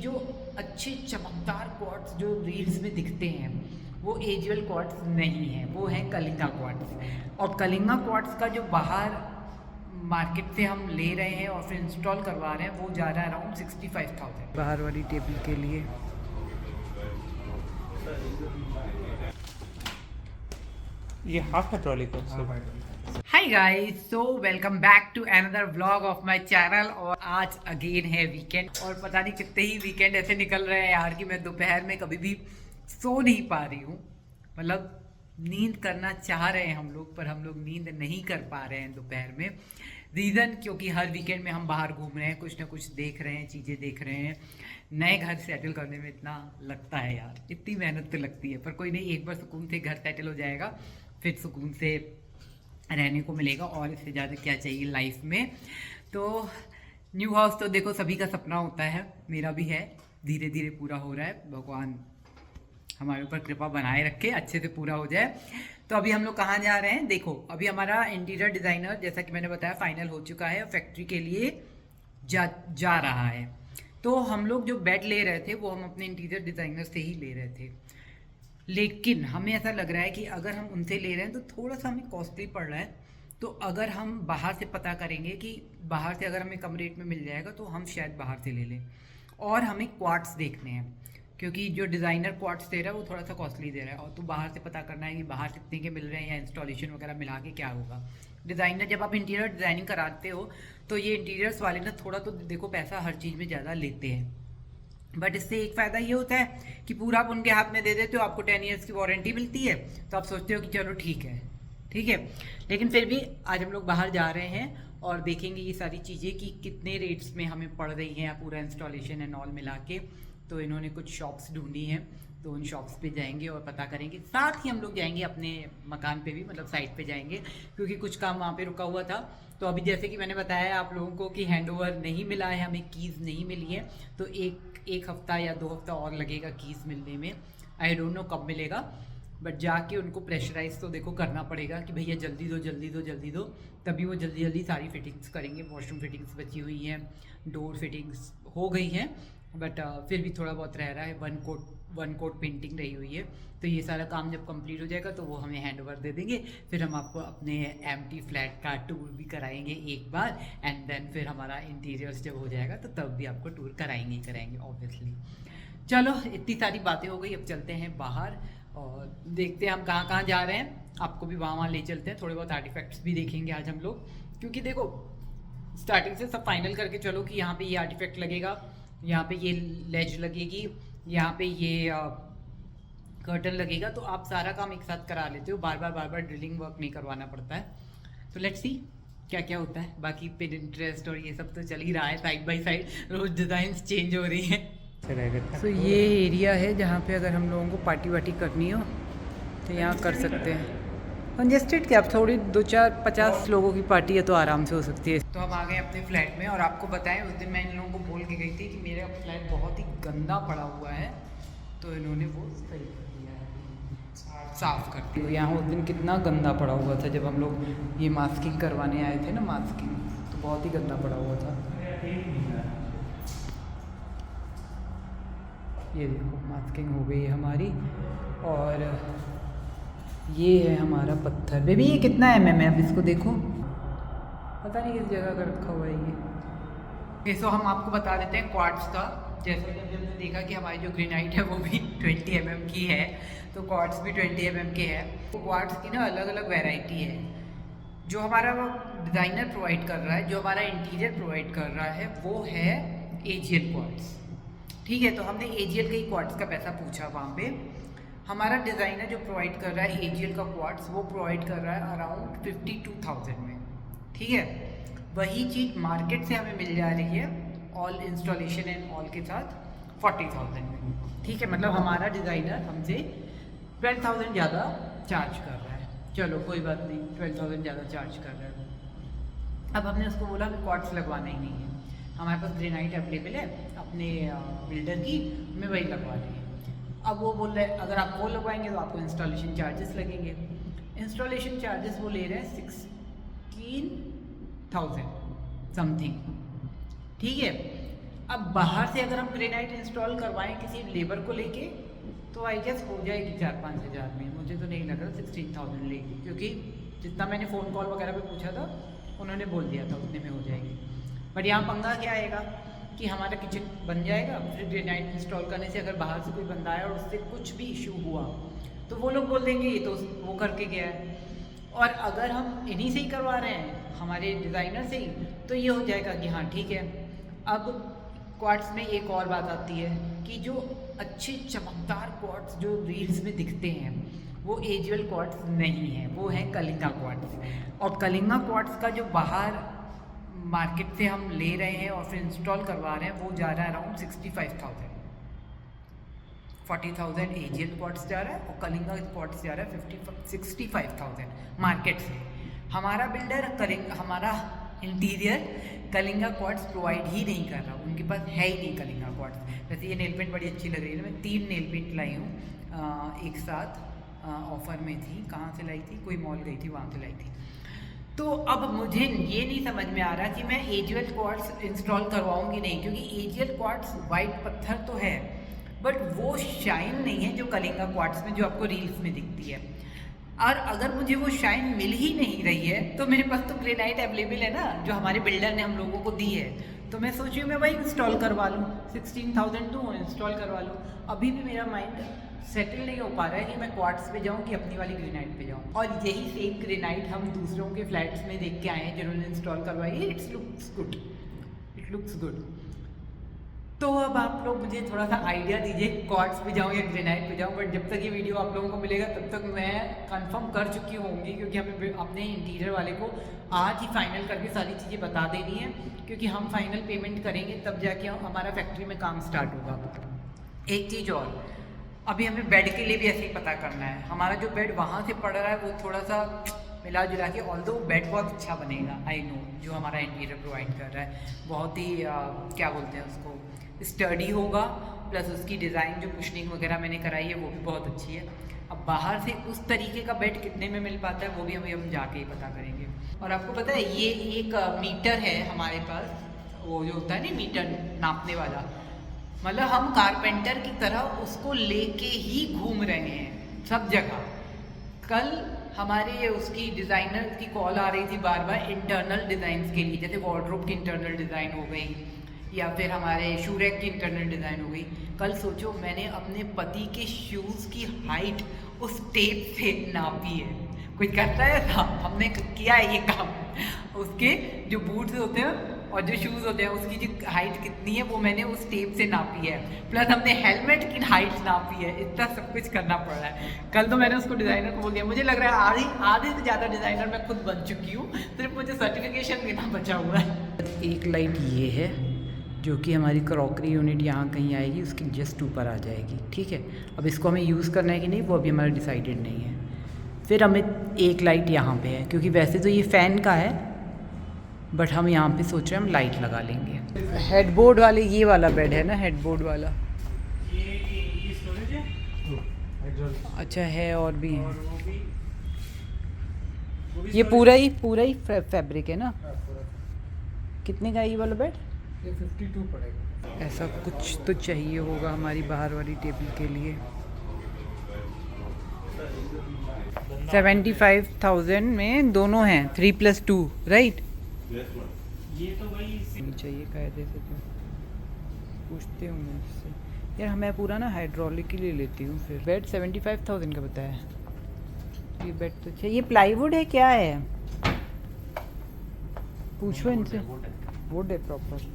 जो अच्छे चमकदार क्वार्ट्स जो रील्स में दिखते हैं वो एजुअल क्वार्ट्स नहीं है, वो है कलिंगा क्वार्ट्स। और कलिंगा क्वार्ट्स का जो बाहर मार्केट से हम ले रहे हैं और फिर इंस्टॉल करवा रहे हैं वो जा रहा है अराउंड 65,000 बाहर वाली टेबल के लिए। ये हाफ है ट्रॉली को। Hi guys, so welcome back to another vlog of my channel. और आज अगेन है वीकेंड और पता नहीं कितने ही वीकेंड ऐसे निकल रहे हैं यार कि मैं दोपहर में कभी भी सो नहीं पा रही हूँ। मतलब नींद करना चाह रहे हैं हम लोग पर हम लोग नींद नहीं कर पा रहे हैं दोपहर में। रीज़न क्योंकि हर वीकेंड में हम बाहर घूम रहे हैं, कुछ ना कुछ देख रहे हैं, चीज़ें देख रहे हैं। नए घर सेटल करने में इतना लगता है यार, इतनी मेहनत तो लगती है, पर कोई नहीं, एक बार सुकून से घर सेटल हो जाएगा फिर सुकून से रहने को मिलेगा और इससे ज़्यादा क्या चाहिए लाइफ में। तो न्यू हाउस तो देखो सभी का सपना होता है, मेरा भी है, धीरे धीरे पूरा हो रहा है। भगवान हमारे ऊपर कृपा बनाए रखे, अच्छे से पूरा हो जाए। तो अभी हम लोग कहाँ जा रहे हैं, देखो अभी हमारा इंटीरियर डिज़ाइनर जैसा कि मैंने बताया फाइनल हो चुका है, फैक्ट्री के लिए जा रहा है। तो हम लोग जो बेड ले रहे थे वो हम अपने इंटीरियर डिज़ाइनर से ही ले रहे थे, लेकिन हमें ऐसा लग रहा है कि अगर हम उनसे ले रहे हैं तो थोड़ा सा हमें कॉस्टली पड़ रहा है। तो अगर हम बाहर से पता करेंगे कि बाहर से अगर हमें कम रेट में मिल जाएगा तो हम शायद बाहर से ले लें। और हमें क्वार्ट्स देखने हैं क्योंकि जो डिज़ाइनर क्वार्ट्स दे रहा है वो थोड़ा सा कॉस्टली दे रहा है, और तो बाहर से पता करना है कि बाहर कितने के मिल रहे हैं या इंस्टॉलेशन वगैरह मिला के क्या होगा। डिज़ाइनर जब आप इंटीरियर डिज़ाइनिंग कराते हो तो ये इंटीरियर्स वाले ना थोड़ा तो देखो पैसा हर चीज़ में ज़्यादा लेते हैं, बट इससे एक फ़ायदा ये होता है कि पूरा आप उनके हाथ में दे देते हो, आपको 10 ईयर्स की वारंटी मिलती है, तो आप सोचते हो कि चलो ठीक है। लेकिन फिर भी आज हम लोग बाहर जा रहे हैं और देखेंगे ये सारी चीज़ें कि कितने रेट्स में हमें पड़ रही हैं पूरा इंस्टॉलेशन एंड ऑल मिला के। तो इन्होंने कुछ शॉप्स ढूंढी हैं तो उन शॉप्स पे जाएंगे और पता करेंगे। साथ ही हम लोग जाएंगे अपने मकान पे भी, मतलब साइट पे जाएंगे क्योंकि कुछ काम वहाँ पे रुका हुआ था। तो अभी जैसे कि मैंने बताया आप लोगों को कि हैंडओवर नहीं मिला है, हमें कीज़ नहीं मिली है, तो एक हफ़्ता या 2 हफ्ता और लगेगा कीज़ मिलने में। आई डोंट नो कब मिलेगा, बट जाके उनको प्रेशराइज तो देखो करना पड़ेगा कि भैया जल्दी दो जल्दी दो जल्दी दो, तभी वो जल्दी जल्दी सारी फिटिंग्स करेंगे। वॉशरूम फिटिंग्स बची हुई हैं, डोर फिटिंग्स हो गई हैं, बट फिर भी थोड़ा बहुत रह रहा है। वन कोट पेंटिंग रही हुई है। तो ये सारा काम जब कंप्लीट हो जाएगा तो वो हमें हैंडओवर दे देंगे, फिर हम आपको अपने एम्प्टी फ्लैट का टूर भी कराएंगे एक बार, एंड देन फिर हमारा इंटीरियर्स जब हो जाएगा तो तब भी आपको टूर कराएंगे ही कराएंगे ऑब्वियसली। चलो इतनी सारी बातें हो गई, अब चलते हैं बाहर और देखते हैं हम कहाँ कहाँ जा रहे हैं। आपको भी वहाँ ले चलते हैं, थोड़े बहुत आर्टिफैक्ट्स भी देखेंगे आज हम लोग, क्योंकि देखो स्टार्टिंग से सब फाइनल करके चलो कि यहाँ पे ये आर्टिफैक्ट लगेगा, यहाँ पे ये लेज लगेगी, यहाँ पे ये कर्टन लगेगा, तो आप सारा काम एक साथ करा लेते हो, बार बार ड्रिलिंग वर्क नहीं करवाना पड़ता है। तो लेट्स सी क्या क्या होता है। बाकी पिंटरेस्ट और ये सब तो चल ही रहा है, side by side rose designs change हो रही हैं। तो ये एरिया है जहाँ पे अगर हम लोगों को पार्टी वार्टी करनी हो तो यहाँ कर सकते हैं। कंजेस्टेड क्या, अब थोड़ी 2-4-50 लोगों की पार्टी है तो आराम से हो सकती है। तो हम आ गए अपने फ्लैट में, और आपको बताएं उस दिन मैं इन लोगों को बोल के गई थी कि मेरा फ्लैट बहुत ही गंदा पड़ा हुआ है, तो इन्होंने वो सही कर दिया है, साफ़ कर दिया। यहाँ उस दिन कितना गंदा पड़ा हुआ था जब हम लोग ये मास्किंग करवाने आए थे ना, मास्किंग तो बहुत ही गंदा पड़ा हुआ था। ये देखो मास्किंग हो गई है हमारी, और ये है हमारा पत्थर। बेबी ये कितना mm है, अब इसको देखो, पता नहीं किस जगह का रखा हुआ है ये। सो हम आपको बता देते हैं क्वार्ट्स का। जैसे जब हमने देखा कि हमारी जो ग्रेनाइट है वो भी 20 mm की है, तो क्वार्ट्स भी 20 mm के है। तो क्वार्ट्स की ना अलग अलग वैरायटी है। जो हमारा डिज़ाइनर प्रोवाइड कर रहा है, जो हमारा इंटीरियर प्रोवाइड कर रहा है, वो है एजियल क्वार्ट्स। ठीक है, तो हमने एजियल के ही क्वार्ट्स का पैसा पूछा वहाँ पे। हमारा डिज़ाइनर जो प्रोवाइड कर रहा है एजियल का क्वार्ट्स, वो प्रोवाइड कर रहा है अराउंड 52,000 में। ठीक है, वही चीज़ मार्केट से हमें मिल जा रही है ऑल इंस्टॉलेशन एंड ऑल के साथ 40,000 में। ठीक है, मतलब हमारा डिज़ाइनर हमसे 12,000 ज़्यादा चार्ज कर रहा है। चलो कोई बात नहीं, 12,000 ज़्यादा चार्ज कर रहा है। अब हमने उसको बोला हमें क्वार्ट्स लगवाना ही नहीं है, हमारे पास ग्रेनाइट अवेलेबल है अपने बिल्डर की, हमें वही लगवा ली है। अब वो बोल रहे हैं अगर आप वो लगवाएंगे तो आपको इंस्टॉलेशन चार्जेस लगेंगे। इंस्टॉलेशन चार्जेस वो ले रहे हैं 16,000 समथिंग। ठीक है, अब बाहर से अगर हम ग्रेनाइट इंस्टॉल करवाएं किसी लेबर को लेके तो आई गेस हो जाएगी 4-5 हज़ार में। मुझे तो नहीं लग रहा 16,000 लेगी, क्योंकि जितना मैंने फ़ोन कॉल वगैरह पे पूछा था उन्होंने बोल दिया था उतने में हो जाएगी। बट यहाँ पंगा क्या आएगा कि हमारा किचन बन जाएगा, फिर ग्रेनाइट इंस्टॉल करने से अगर बाहर से कोई बंदा आया और उससे कुछ भी इशू हुआ तो वो लोग बोल देंगे ये तो वो करके गया है। और अगर हम इन्हीं से ही करवा रहे हैं हमारे डिज़ाइनर से ही, तो ये हो जाएगा कि हाँ ठीक है। अब क्वार्ट्स में एक और बात आती है कि जो अच्छे चमकदार क्वार्ट्स जो रील्स में दिखते हैं वो एजुअल क्वार्ट्स नहीं है, वो है कलिंगा क्वार्ट्स। और कलिंगा क्वार्ट्स का जो बाहर मार्केट से हम ले रहे हैं और फिर इंस्टॉल करवा रहे हैं वो जा रहा है अराउंड 65,000। 40,000 एजियल क्वार्ट्स जा रहा है और कलिंगा क्वार्ट्स जा रहा है 65,000 मार्केट से। हमारा बिल्डर हमारा इंटीरियर कलिंगा क्वार्ट्स प्रोवाइड ही नहीं कर रहा, उनके पास है ही नहीं कलिंगा क्वार्ट्स। वैसे ये नेल पेंट बड़ी अच्छी लग रही है, मैं 3 नेल पेंट लाई हूँ एक साथ, ऑफ़र में थी। कहाँ से लाई थी? कोई मॉल गई थी, वहाँ से लाई थी। तो अब मुझे ये नहीं समझ में आ रहा कि मैं एजियल क्वार्ट्स इंस्टॉल करवाऊँगी नहीं, क्योंकि एजियल क्वार्ट्स वाइट पत्थर तो है बट वो शाइन नहीं है जो कलिंगा क्वार्ट्स में जो आपको रील्स में दिखती है। और अगर मुझे वो शाइन मिल ही नहीं रही है तो मेरे पास तो ग्रेनाइट अवेलेबल है ना, जो हमारे बिल्डर ने हम लोगों को दी है। तो मैं सोच रही हूँ मैं वही इंस्टॉल करवा लूँ, 16,000 दूँ इंस्टॉल करवा लूँ। अभी भी मेरा माइंड सेटल नहीं हो पा रहा है कि मैं क्वार्ट्स पे जाऊँ कि अपनी वाली ग्रेनाइट पे जाऊँ। और यही सेम ग्रेनाइट हम दूसरों के फ्लैट्स में देख के आए हैं जिन्होंने इंस्टॉल करवाई है। It looks good. तो अब आप लोग मुझे थोड़ा सा आइडिया दीजिए क्वार्ट्स पे जाऊँ या ग्रेनाइट पे जाऊँ। बट जब तक ये वीडियो आप लोगों को मिलेगा तब तक मैं कंफर्म कर चुकी होंगी, क्योंकि हमें अपने इंटीरियर वाले को आज ही फाइनल करके सारी चीज़ें बता देनी है, क्योंकि हम फाइनल पेमेंट करेंगे तब जाके हमारा फैक्ट्री में काम स्टार्ट होगा। एक चीज़ और, अभी हमें बेड के लिए भी ऐसे ही पता करना है। हमारा जो बेड वहाँ से पड़ रहा है वो थोड़ा सा मिला जुला के, ऑल्दो बेड बहुत अच्छा बनेगा, आई नो, जो हमारा इंटीरियर प्रोवाइड कर रहा है बहुत ही क्या बोलते हैं उसको, स्टडी होगा। प्लस उसकी डिज़ाइन जो कुशनिंग वगैरह मैंने कराई है वो भी बहुत अच्छी है। अब बाहर से उस तरीके का बेड कितने में मिल पाता है वो भी हम जाके ही पता करेंगे। और आपको पता है ये एक मीटर है हमारे पास, वो जो होता है ना मीटर नापने वाला, मतलब हम कारपेंटर की तरह उसको लेके ही घूम रहे हैं सब जगह। कल हमारे उसकी डिज़ाइनर की कॉल आ रही थी बार बार इंटरनल डिज़ाइंस के लिए, जैसे वार्डरोब की इंटरनल डिज़ाइन हो गई या फिर हमारे शू रैक की इंटरनल डिज़ाइन हो गई। कल सोचो मैंने अपने पति के शूज़ की हाइट उस टेप से नापी है। कोई करता है था, हमने किया है ये काम। उसके जो बूट्स होते हैं और जो शूज़ होते हैं उसकी जो हाइट कितनी है वो मैंने उस टेप से नापी है। प्लस हमने हेलमेट की हाइट नापी है। इतना सब कुछ करना पड़ रहा है। कल तो मैंने उसको डिज़ाइनर को बोल दिया, मुझे लग रहा है आधे से ज़्यादा डिज़ाइनर मैं खुद बन चुकी हूँ, सिर्फ मुझे सर्टिफिकेशन देना बचा हुआ है। एक लाइट ये है जो कि हमारी क्रॉकरी यूनिट यहाँ कहीं आएगी, उसके जस्ट ऊपर आ जाएगी, ठीक है। अब इसको हमें यूज़ करना है कि नहीं वो अभी हमारा डिसाइडेड नहीं है। फिर हमें एक लाइट यहाँ पे है, क्योंकि वैसे तो ये फ़ैन का है बट हम यहाँ पे सोच रहे हैं हम लाइट लगा लेंगे। हेडबोर्ड वाले ये वाला बेड है ना, हेडबोर्ड वाला ये स्टोरेज है। अच्छा है और भी है। ये पूरा ही फैब्रिक है ना। कितने का है ये वाला बेड? ये 52 पड़ेगा। ऐसा कुछ तो चाहिए होगा हमारी बाहर वाली टेबल के लिए। 75,000 में दोनों हैं, 3+2 राइट। ये तो वही चाहिए कायदे से, तो पूछते हूँ मैं इससे। यार मैं पूरा ना हाइड्रोलिक ही ले लेती हूँ फिर। बेड 75,000 का बताया। ये बेड तो अच्छा, ये प्लाईवुड है क्या है? पूछो इनसे। वुड है प्रॉपर।